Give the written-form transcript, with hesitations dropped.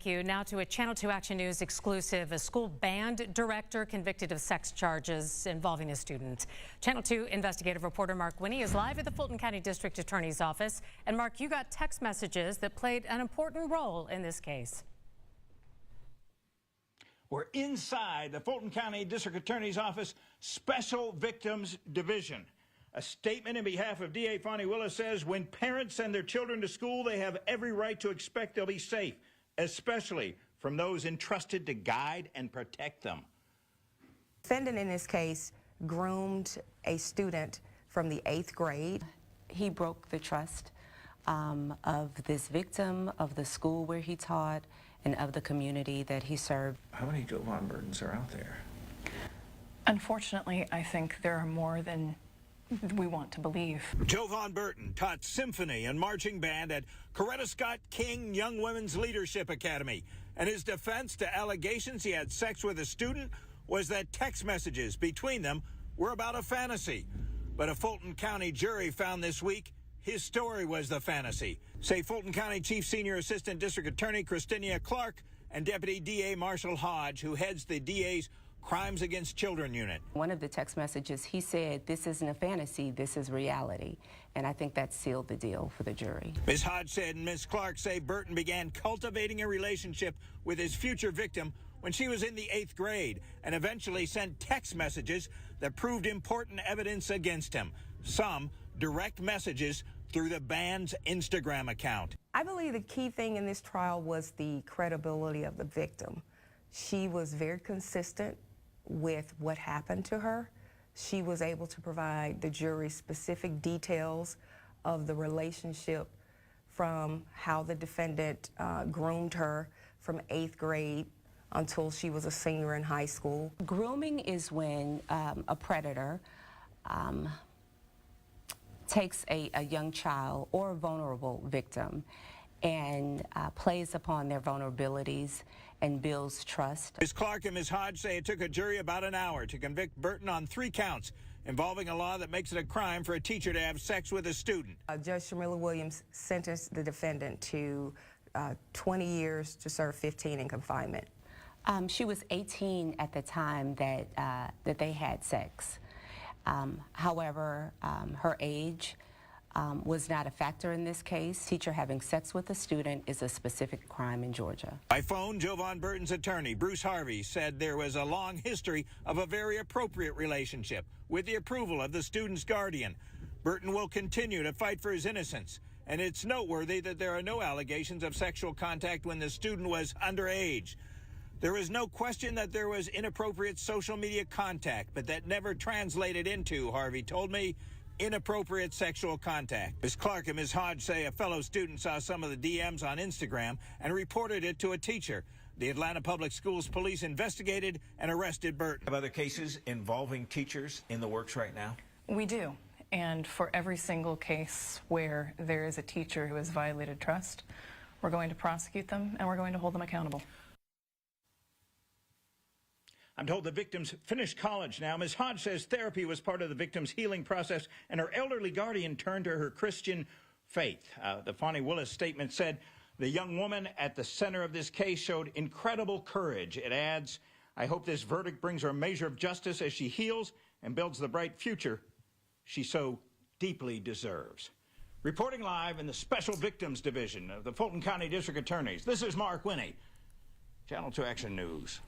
Thank you. Now to a Channel 2 Action News exclusive. A school band director convicted of sex charges involving a student. Channel 2 investigative reporter Mark Winnie is live at the Fulton County District Attorney's office. And Mark, you got text messages that played an important role in this case. We're inside the Fulton County District Attorney's Office Special Victims Division. A statement in behalf of DA Fonnie Willis says when parents send their children to school, they have every right to expect they'll be safe, especially from those entrusted to guide and protect them. The defendant in this case groomed a student from the 8th grade. He broke the trust of this victim, of the school where he taught, and of the community that he served. How many Jovan Burtons are out there? Unfortunately, I think there are more than we want to believe. Jovan Burton taught symphony and marching band at Coretta Scott King Young Women's Leadership Academy. And his defense to allegations he had sex with a student was that text messages between them were about a fantasy. But a Fulton County jury found this week his story was the fantasy. Say Fulton County Chief Senior Assistant District Attorney Christina Clark and Deputy DA Marshall Hodge, who heads the DA's Crimes Against Children unit. One of the text messages, he said, "This isn't a fantasy, this is reality." And I think that sealed the deal for the jury. Ms. Hodge said and Ms. Clark say Burton began cultivating a relationship with his future victim when she was in the 8th grade and eventually sent text messages that proved important evidence against him. Some direct messages through the band's Instagram account. I believe the key thing in this trial was the credibility of the victim. She was very consistent with what happened to her. She was able to provide the jury specific details of the relationship from how the defendant groomed her from 8th grade until she was a senior in high school. Grooming is when a predator takes a young child or a vulnerable victim and plays upon their vulnerabilities and builds trust. Ms. Clark and Ms. Hodge say it took a jury about an hour to convict Burton on 3 counts involving a law that makes it a crime for a teacher to have sex with a student. Judge Shamila Williams sentenced the defendant to 20 years to serve 15 in confinement. She was 18 at the time that they had sex. However, her age was not a factor in this case. Teacher having sex with a student is a specific crime in Georgia. By phone, Jovan Burton's attorney, Bruce Harvey, said there was a long history of a very appropriate relationship with the approval of the student's guardian. Burton will continue to fight for his innocence, and it's noteworthy that there are no allegations of sexual contact when the student was underage. There is no question that there was inappropriate social media contact, but that never translated into, Harvey told me, inappropriate sexual contact. Ms. Clark and Ms. Hodge say a fellow student saw some of the DMs on Instagram and reported it to a teacher. The Atlanta Public Schools police investigated and arrested Burton. Have other cases involving teachers in the works right now? We do. And for every single case where there is a teacher who has violated trust, we're going to prosecute them and we're going to hold them accountable. I'm told the victim's finished college now. Ms. Hodge says therapy was part of the victim's healing process, and her elderly guardian turned to her Christian faith. The Fonnie Willis statement said the young woman at the center of this case showed incredible courage. It adds, "I hope this verdict brings her a measure of justice as she heals and builds the bright future she so deeply deserves." Reporting live in the Special Victims Division of the Fulton County District Attorneys, this is Mark Winnie, Channel 2 Action News.